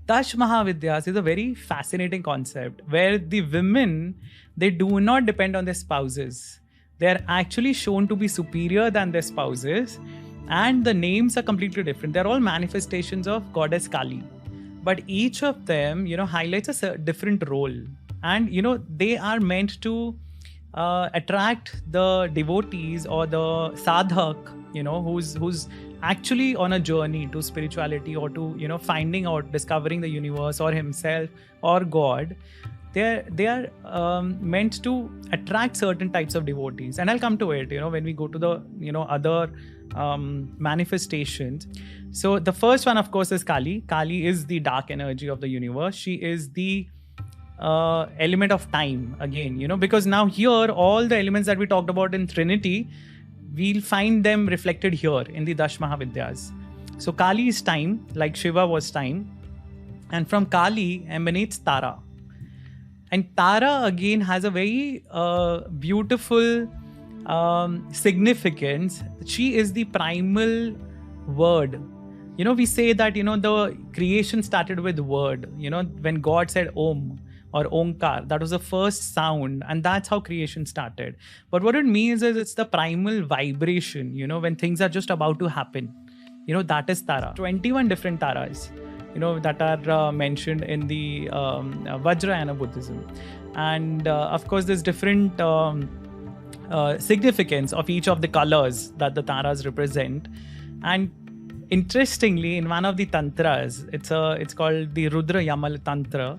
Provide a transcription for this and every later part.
Dash Mahavidyas is a very fascinating concept where the women, they do not depend on their spouses. They are actually shown to be superior than their spouses, and the names are completely different. They're all manifestations of goddess Kali, but each of them, highlights a different role, and they are meant to attract the devotees or the sadhak, who's actually on a journey to spirituality or to finding out, discovering the universe or himself or God. They are meant to attract certain types of devotees, and I'll come to it when we go to the other manifestations. So the first one, of course, is Kali. Kali is the dark energy of the universe. She is the element of time again, because now here all the elements that we talked about in Trinity, we'll find them reflected here in the Dash Mahavidyas. So Kali is time, like Shiva was time, and from Kali emanates Tara. And Tara again has a very beautiful significance. She is the primal word. We say that the creation started with word. When God said Om or Omkar, that was the first sound, and that's how creation started. But what it means is it's the primal vibration, when things are just about to happen. That is Tara. 21 different Taras, that are mentioned in the Vajrayana Buddhism. And of course, there's different significance of each of the colors that the Taras represent. And interestingly, in one of the tantras, it's called the Rudra Yamal Tantra,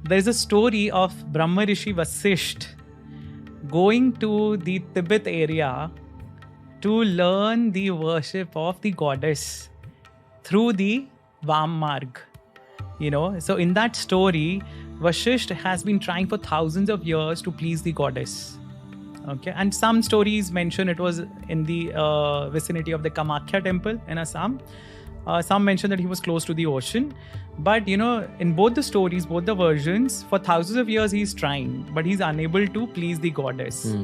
there's a story of Brahma Rishi Vasisht going to the Tibet area to learn the worship of the goddess through the Vam Marg. So in that story, Vasisht has been trying for thousands of years to please the goddess. Okay, and some stories mention it was in the vicinity of the Kamakhya temple in Assam. Some mention that he was close to the ocean. But, in both the stories, both the versions, for thousands of years he's trying, but he's unable to please the goddess.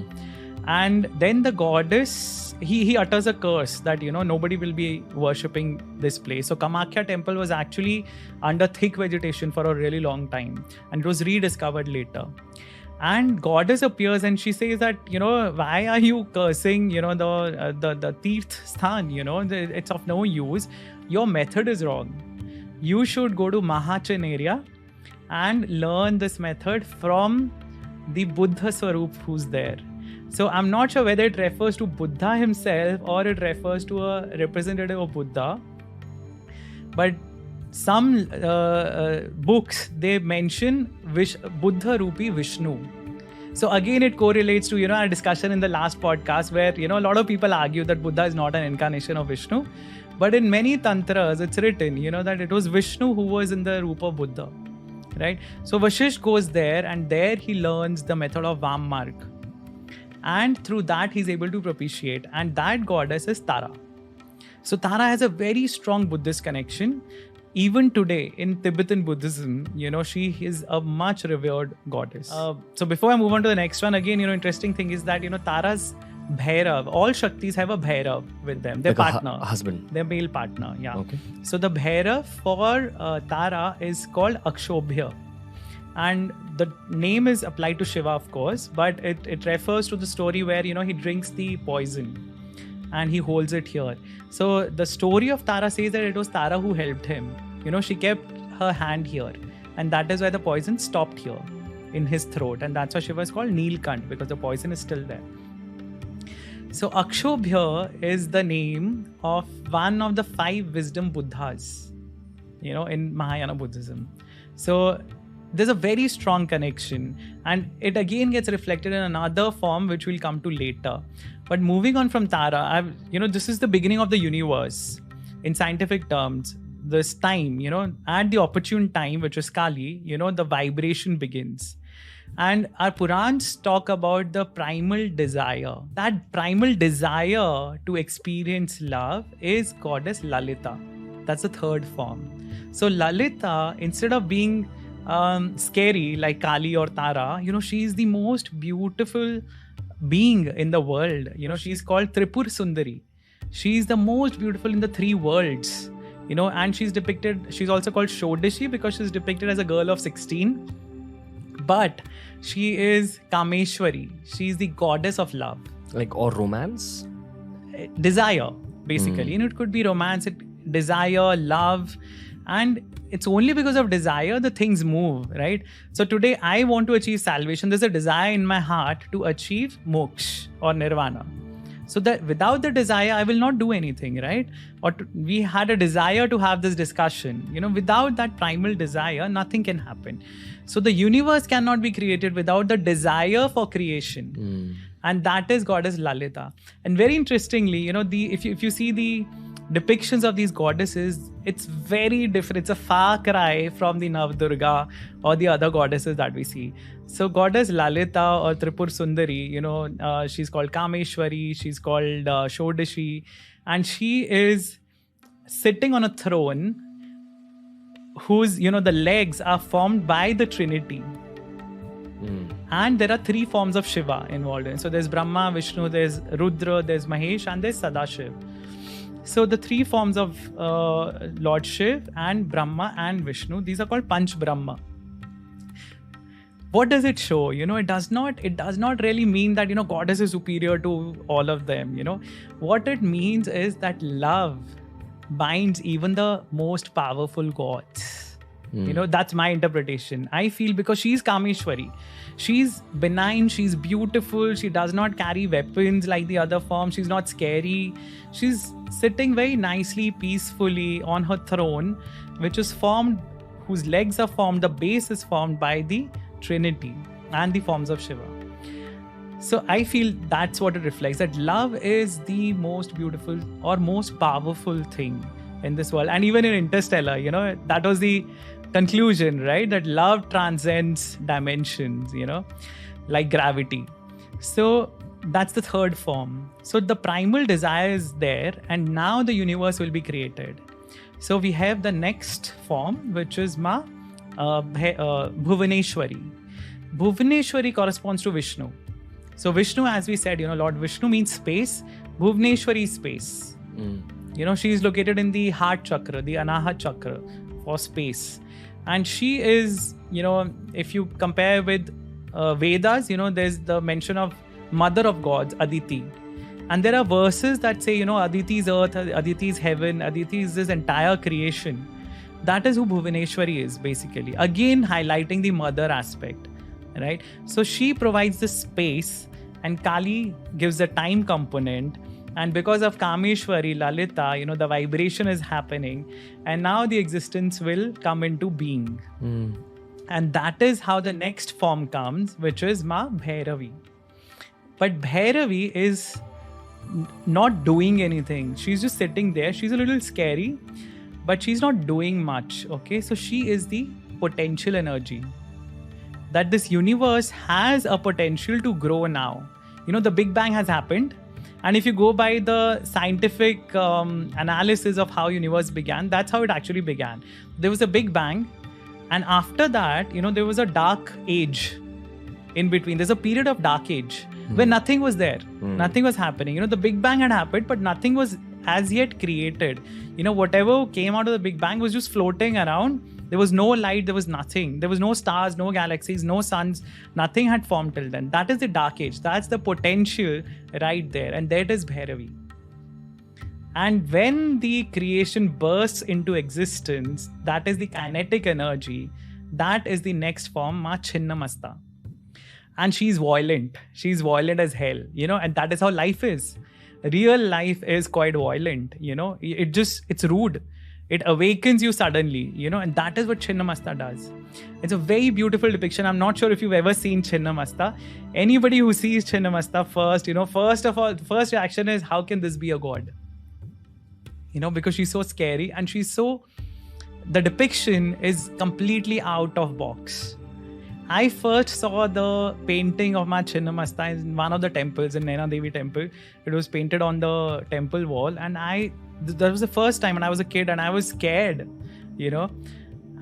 And then the goddess, he utters a curse that, nobody will be worshipping this place. So Kamakhya temple was actually under thick vegetation for a really long time. And it was rediscovered later. And goddess appears and she says that, why are you cursing, the Tirth Sthan, it's of no use. Your method is wrong. You should go to Mahachan area and learn this method from the Buddha Swarup who's there. So I'm not sure whether it refers to Buddha himself or it refers to a representative of Buddha. But some books, they mention Buddha Rupi Vishnu. So again, it correlates to, our discussion in the last podcast where, a lot of people argue that Buddha is not an incarnation of Vishnu. But in many tantras, it's written, that it was Vishnu who was in the Rupa of Buddha, right? So Vasisht goes there and there he learns the method of Vam Marg. And through that, he's able to propitiate. And that goddess is Tara. So Tara has a very strong Buddhist connection. Even today in Tibetan Buddhism, she is a much revered goddess. So before I move on to the next one, again, interesting thing is that, Tara's Bhairav, all Shaktis have a Bhairav with them, their like partner. Husband. Their male partner, yeah. Okay. So the Bhairav for Tara is called Akshobhya. And the name is applied to Shiva, of course, but it refers to the story where, he drinks the poison and he holds it here. So the story of Tara says that it was Tara who helped him. She kept her hand here. And that is why the poison stopped here in his throat. And that's why Shiva is called Neelkant, because the poison is still there. So Akshobhya is the name of one of the 5 wisdom Buddhas, in Mahayana Buddhism. So there's a very strong connection, and it again gets reflected in another form which we'll come to later. But moving on from Tara, this is the beginning of the universe in scientific terms. This time, at the opportune time, which is Kali, the vibration begins. And our Purans talk about the primal desire. That primal desire to experience love is goddess Lalita. That's the third form. So Lalita, instead of being scary like Kali or Tara, she is the most beautiful being in the world. She's called Tripura Sundari. She is the most beautiful in the 3 worlds. and she's also called Shodashi because she's depicted as a girl of 16. But she is Kameshwari. She's the goddess of love. Like, or romance? Desire, basically. It could be romance, desire, love. And it's only because of desire the things move, right? So today I want to achieve salvation. There's a desire in my heart to achieve moksha or nirvana. So that without the desire, I will not do anything, right? We had a desire to have this discussion. Without that primal desire, nothing can happen. So the universe cannot be created without the desire for creation. And that is goddess Lalita. And very interestingly, if you see the depictions of these goddesses, it's very different. It's a far cry from the Navdurga or the other goddesses that we see. So goddess Lalita or Tripura Sundari, she's called Kameshwari, she's called Shodashi, and she is sitting on a throne whose, the legs are formed by the Trinity. And there are 3 forms of Shiva involved in. So there's Brahma, Vishnu, there's Rudra, there's Mahesh, and there's Sadashiv. So the 3 forms of Lord Shiv and Brahma and Vishnu, these are called Panch Brahma. What does it show? It does not really mean that, goddess is superior to all of them. What it means is that love binds even the most powerful gods. That's my interpretation. I feel because she's Kameshwari. She's benign, she's beautiful, she does not carry weapons like the other forms, she's not scary. She's sitting very nicely, peacefully on her throne, whose legs are formed, the base is formed by the Trinity and the forms of Shiva. So I feel that's what it reflects, that love is the most beautiful or most powerful thing in this world. And even in Interstellar, that was the conclusion, right? That love transcends dimensions, like gravity. So that's the 3rd form. So the primal desire is there, and now the universe will be created. So we have the next form, which is Bhuvaneshvari. Bhuvaneshvari corresponds to Vishnu. So Vishnu, as we said, Lord Vishnu means space. Bhuvaneshwari is space. She is located in the heart chakra, the Anahat chakra for space. And she is, if you compare with Vedas, there's the mention of mother of gods, Aditi. And there are verses that say, Aditi is earth, Aditi is heaven, Aditi is this entire creation. That is who Bhuvaneshwari is, basically. Again, highlighting the mother aspect, right? So she provides the space, and Kali gives the time component. And because of Kameshwari, Lalita, the vibration is happening. And now the existence will come into being. And that is how the next form comes, which is Bhairavi. But Bhairavi is not doing anything. She's just sitting there. She's a little scary, but she's not doing much. Okay, so she is the potential energy. That this universe has a potential to grow now. The Big Bang has happened. And if you go by the scientific analysis of how universe began, that's how it actually began. There was a Big Bang, and after that, there was a dark age in between. There's a period of dark age where nothing was there. Nothing was happening. The Big Bang had happened, but nothing was as yet created. Whatever came out of the Big Bang was just floating around. There was no light, there was nothing. There was no stars, no galaxies, no suns. Nothing had formed till then. That is the dark age. That's the potential right there. And that is Bhairavi. And when the creation bursts into existence, that is the kinetic energy. That is the next form, Chhinnamasta. And she's violent. She's violent as hell, and that is how life is. Real life is quite violent, it's rude. It awakens you suddenly, and that is what Chhinnamasta does. It's a very beautiful depiction. I'm not sure if you've ever seen Chhinnamasta. Anybody who sees Chhinnamasta first of all, the first reaction is, how can this be a god? Because she's so scary and the depiction is completely out of box. I first saw the painting of Chhinnamasta in one of the temples, in Naina Devi temple. It was painted on the temple wall, and that was the first time, and I was a kid and I was scared,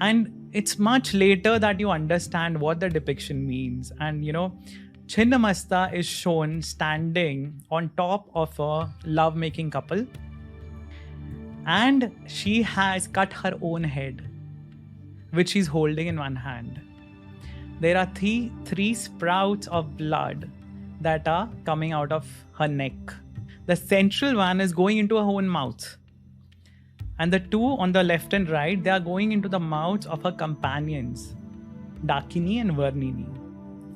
and it's much later that you understand what the depiction means. And Chhinnamasta is shown standing on top of a love-making couple, And she has cut her own head, which she's holding in one hand. There are three sprouts of blood that are coming out of her neck. The central one is going into her own mouth. And the two on the left and right, they are going into the mouths of her companions, Dakini and Varnini.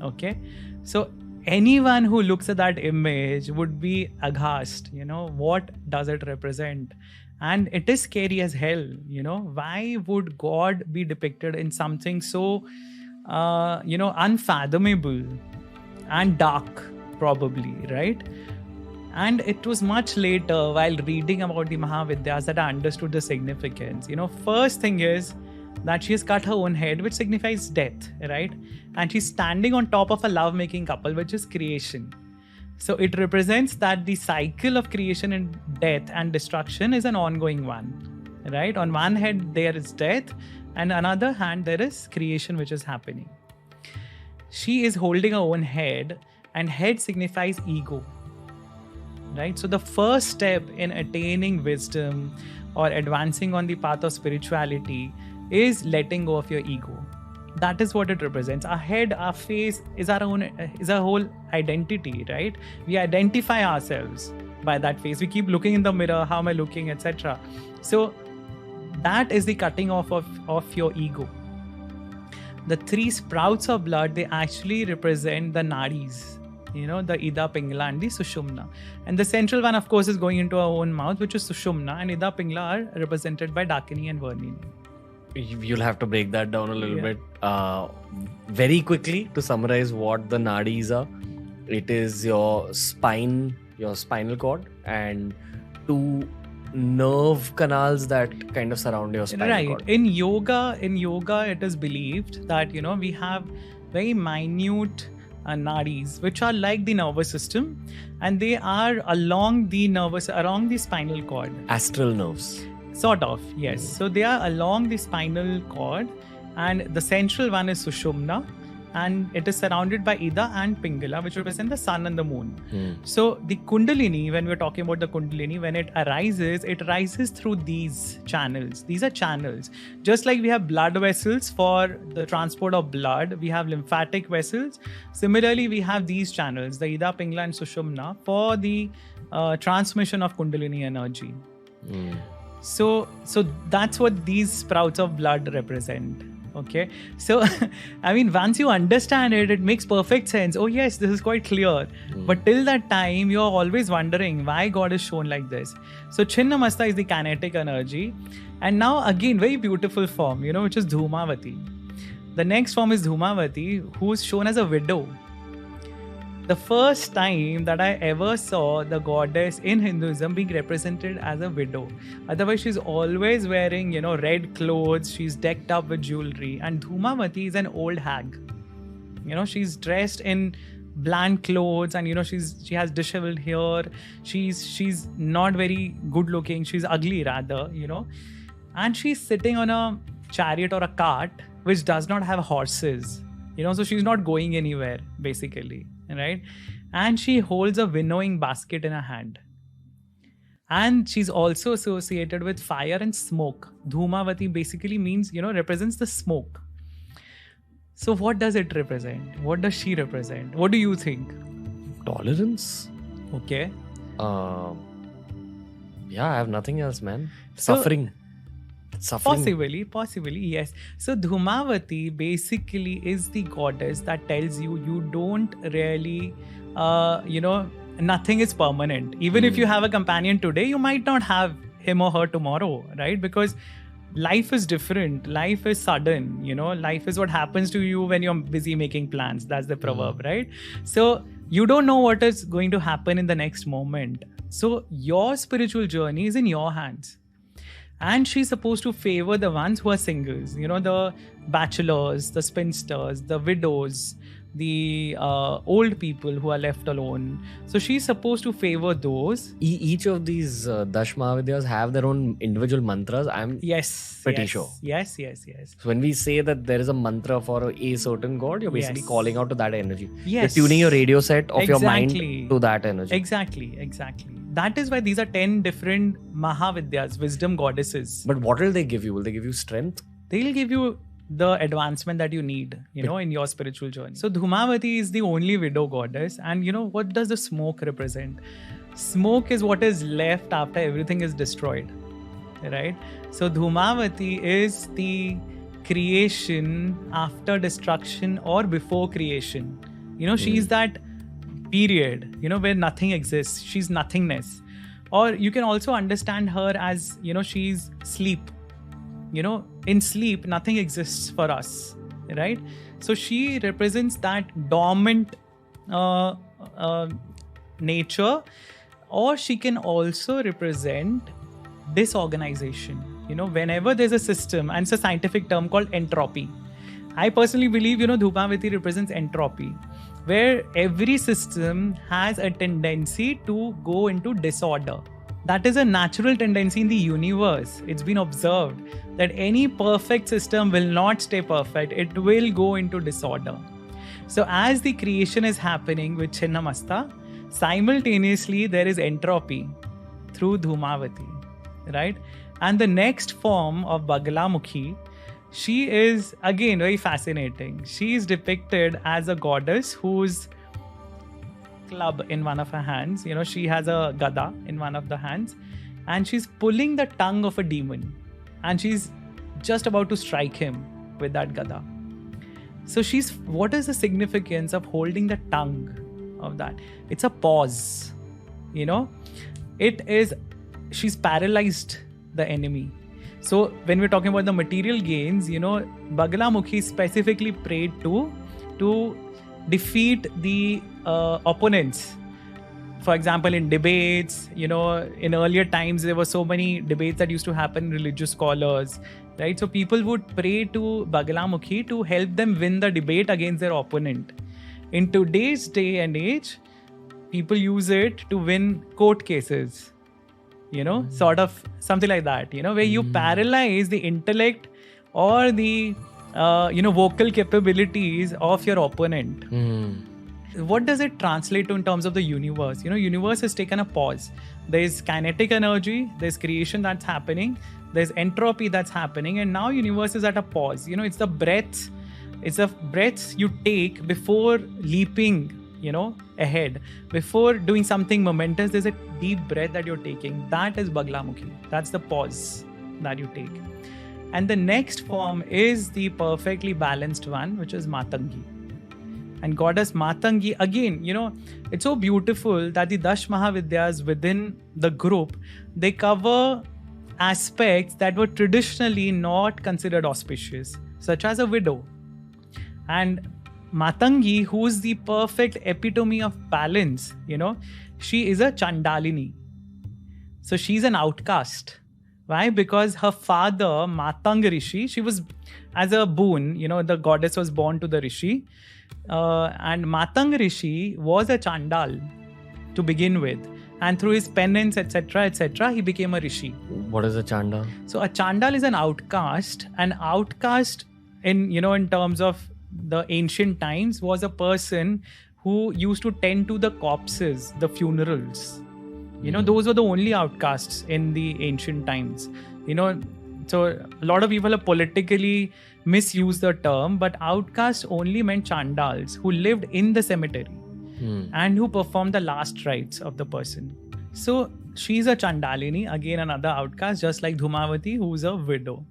Okay? So anyone who looks at that image would be aghast. What does it represent? And it is scary as hell. Why would God be depicted in something so, unfathomable and dark, probably, right? And it was much later, while reading about the Mahavidyas, that I understood the significance. First thing is that she has cut her own head, which signifies death, right? And she's standing on top of a love-making couple, which is creation. So it represents that the cycle of creation and death and destruction is an ongoing one, right? On one hand, there is death, and on another hand, there is creation which is happening. She is holding her own head, and head signifies ego, right? So the first step in attaining wisdom or advancing on the path of spirituality is letting go of your ego. That is what it represents. Our head, our face is our whole identity, right? We identify ourselves by that face. We keep looking in the mirror, how am I looking, etc. So that is the cutting off of your ego. The three sprouts of blood, they actually represent the nadis, the Ida, Pingala and the Sushumna. And the central one, of course, is going into our own mouth, which is Sushumna, and Ida, Pingala are represented by Dakini and Varnini. You'll have to break that down a little bit. Very quickly, to summarize what the nadis are, it is your spine, your spinal cord, and two nerve canals that kind of surround your spinal cord. In yoga, it is believed that we have very minute nadis, which are like the nervous system, and they are along the spinal cord. Astral nerves. Sort of, yes. So they are along the spinal cord, and the central one is Sushumna, and it is surrounded by Ida and Pingala, which represent the sun and the moon. So the Kundalini, when we're talking about the Kundalini, when it rises through these channels. These are channels. Just like we have blood vessels for the transport of blood, we have lymphatic vessels. Similarly, we have these channels, the Ida, Pingala and Sushumna, for the transmission of Kundalini energy. So that's what these sprouts of blood represent. Okay, so once you understand it, it makes perfect sense. Oh yes, this is quite clear. But till that time, you're always wondering why God is shown like this. So Chhinnamasta is the kinetic energy, and now again very beautiful form, which is Dhumavati. The next form is Dhumavati, who is shown as a widow. The first time that I ever saw the goddess in Hinduism being represented as a widow. Otherwise, she's always wearing, red clothes. She's decked up with jewelry. And Dhumavati is an old hag. She's dressed in bland clothes, and she has disheveled hair. She's not very good looking. She's ugly rather. And she's sitting on a chariot or a cart which does not have horses. So she's not going anywhere basically. Right? And she holds a winnowing basket in her hand. And she's also associated with fire and smoke. Dhumavati basically means, represents the smoke. So what does it represent? What does she represent? What do you think? Tolerance. Okay. I have nothing else, man. Suffering. Possibly, yes. So Dhumavati basically is the goddess that tells you don't really, nothing is permanent. Even if you have a companion today, you might not have him or her tomorrow, right? Because life is different. Life is sudden, life is what happens to you when you're busy making plans. That's the proverb, right? So you don't know what is going to happen in the next moment. So your spiritual journey is in your hands. And she's supposed to favor the ones who are singles, the bachelors, the spinsters, the widows, the old people who are left alone. So she's supposed to favor those. Each of these Dash Mahavidyas have their own individual mantras. I'm pretty sure. Yes. So when we say that there is a mantra for a certain god, you're basically calling out to that energy. Yes. You're tuning your radio set of your mind to that energy. Exactly. That is why these are 10 different Mahavidyas, wisdom goddesses. But what will they give you? Will they give you strength? They'll give you the advancement that you need, in your spiritual journey. So Dhumavati is the only widow goddess. And what does the smoke represent? Smoke is what is left after everything is destroyed, right? So Dhumavati is the creation after destruction or before creation. She's that period, where nothing exists. She's nothingness. Or you can also understand her as, she's sleep. In sleep, nothing exists for us, right? So she represents that dormant nature, or she can also represent disorganization. Whenever there's a system, and it's a scientific term called entropy. I personally believe, Dhumavati represents entropy, where every system has a tendency to go into disorder. That is a natural tendency in the universe. It's been observed that any perfect system will not stay perfect. It will go into disorder. So as the creation is happening with Chhinnamasta, simultaneously there is entropy through Dhumavati, right? And the next form of Bagalamukhi, she is again very fascinating. She is depicted as a goddess whose club in one of her hands. She has a gada in one of the hands, and she's pulling the tongue of a demon, and she's just about to strike him with that gada. So what is the significance of holding the tongue of that? It's a pause. She's paralyzed the enemy. So when we're talking about the material gains, Bagalamukhi specifically prayed to defeat the opponents. For example, in debates, in earlier times, there were so many debates that used to happen, religious scholars, right? So people would pray to Bagalamukhi to help them win the debate against their opponent. In today's day and age, people use it to win court cases, sort of something like that, where you paralyze the intellect or the, vocal capabilities of your opponent. What does it translate to in terms of the universe? Universe has taken a pause. There's kinetic energy, there's creation that's happening, there's entropy that's happening, and now universe is at a pause. It's the breath. It's the breaths you take before leaping, ahead. Before doing something momentous, there's a deep breath that you're taking. That is Bagalamukhi. That's the pause that you take. And the next form is the perfectly balanced one, which is Matangi. And goddess Matangi, again, it's so beautiful that the Dash Mahavidyas within the group, they cover aspects that were traditionally not considered auspicious, such as a widow. And Matangi, who is the perfect epitome of balance, she is a Chandalini. So she's an outcast. Why? Because her father, Matang Rishi, she was as a boon, the goddess was born to the Rishi. And Matang Rishi was a Chandal to begin with. And through his penance, etc., he became a Rishi. What is a Chandal? So a Chandal is an outcast. An outcast in terms of the ancient times was a person who used to tend to the corpses, the funerals. Those were the only outcasts in the ancient times. So a lot of people have politically misused the term, but outcast only meant Chandals who lived in the cemetery and who performed the last rites of the person. So she's a Chandalini, again another outcast, just like Dhumavati, who's a widow.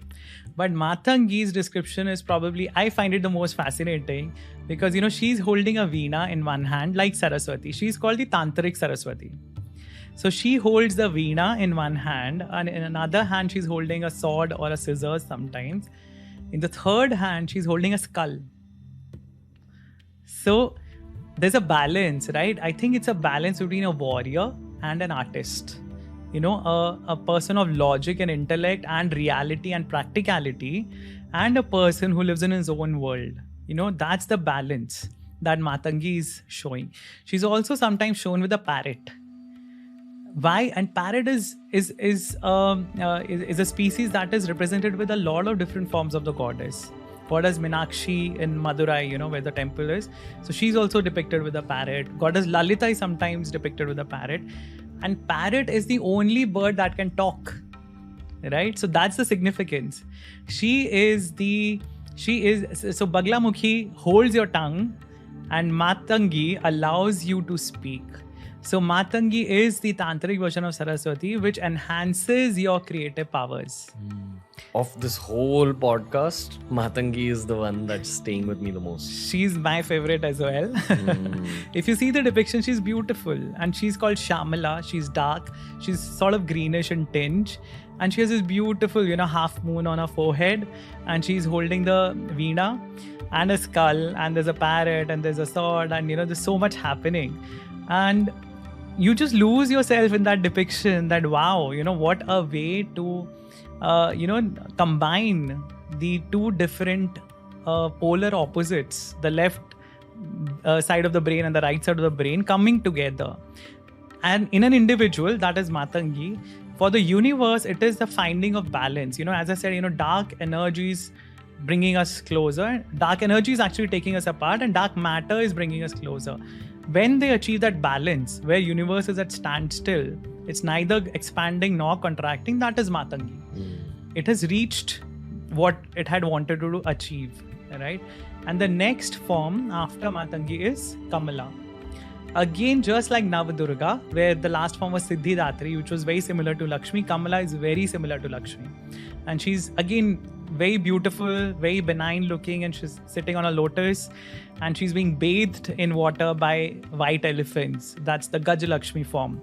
But Matangi's description is probably, I find it the most fascinating because, she's holding a veena in one hand like Saraswati. She's called the Tantrik Saraswati. So she holds the veena in one hand, and in another hand, she's holding a sword or a scissors sometimes. In the third hand, she's holding a skull. So there's a balance, right? I think it's a balance between a warrior and an artist. A person of logic and intellect and reality and practicality, and a person who lives in his own world. That's the balance that Matangi is showing. She's also sometimes shown with a parrot. Why? And parrot is a species that is represented with a lot of different forms of the goddess. Goddess Meenakshi in Madurai, where the temple is. So she's also depicted with a parrot. Goddess Lalita is sometimes depicted with a parrot. And parrot is the only bird that can talk. Right? So that's the significance. So Bagalamukhi holds your tongue and Matangi allows you to speak. So Matangi is the tantric version of Saraswati, which enhances your creative powers. Of this whole podcast, Matangi is the one that's staying with me the most. She's my favorite as well. If you see the depiction, she's beautiful. And she's called Shamala. She's dark. She's sort of greenish in tinge. And she has this beautiful, half moon on her forehead. And she's holding the veena and a skull. And there's a parrot and there's a sword. And, there's so much happening. And you just lose yourself in that depiction that, wow, what a way to, combine the two different polar opposites, the left side of the brain and the right side of the brain coming together. And in an individual, that is Matangi. For the universe, it is the finding of balance. As I said, dark energies bringing us closer. Dark energy is actually taking us apart, and dark matter is bringing us closer. When they achieve that balance, where universe is at standstill, it's neither expanding nor contracting, that is Matangi. It has reached what it had wanted to achieve, right? And the next form after Matangi is Kamala. Again, just like Navadurga, where the last form was Siddhidatri, which was very similar to Lakshmi, Kamala is very similar to Lakshmi. And she's, again, very beautiful, very benign looking, and she's sitting on a lotus, and she's being bathed in water by white elephants. That's the Gajalakshmi form.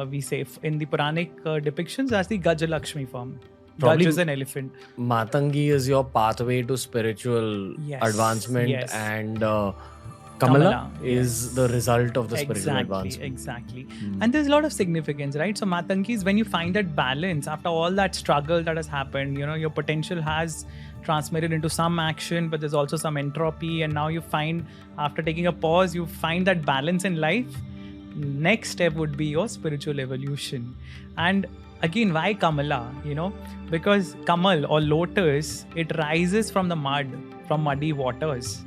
We say in the Puranic depictions, that's the Gajalakshmi form. Gaj is an elephant. Matangi is your pathway to spiritual advancement, and Kamala is the result of the spiritual advancement. Exactly. And there's a lot of significance, right? So Matangi is when you find that balance after all that struggle that has happened, your potential has transmitted into some action, but there's also some entropy. And now you find, after taking a pause, you find that balance in life. Next step would be your spiritual evolution. And again, why Kamala? Because Kamal or lotus, it rises from the mud, from muddy waters.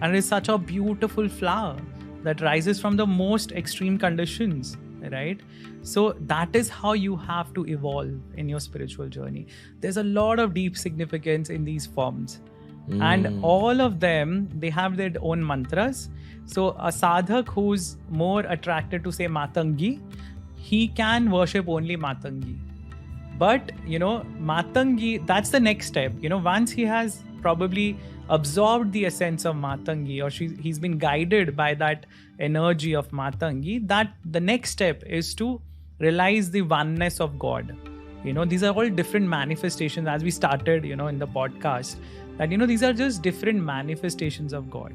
And it is such a beautiful flower that rises from the most extreme conditions, right? So that is how you have to evolve in your spiritual journey. There's a lot of deep significance in these forms. And all of them, they have their own mantras. So a sadhak who's more attracted to, say, Matangi, he can worship only Matangi. But, Matangi, that's the next step. Once he has probably absorbed the essence of Matangi, or he's been guided by that energy of Matangi, that the next step is to realize the oneness of God. These are all different manifestations, as we started, in the podcast, that, these are just different manifestations of God.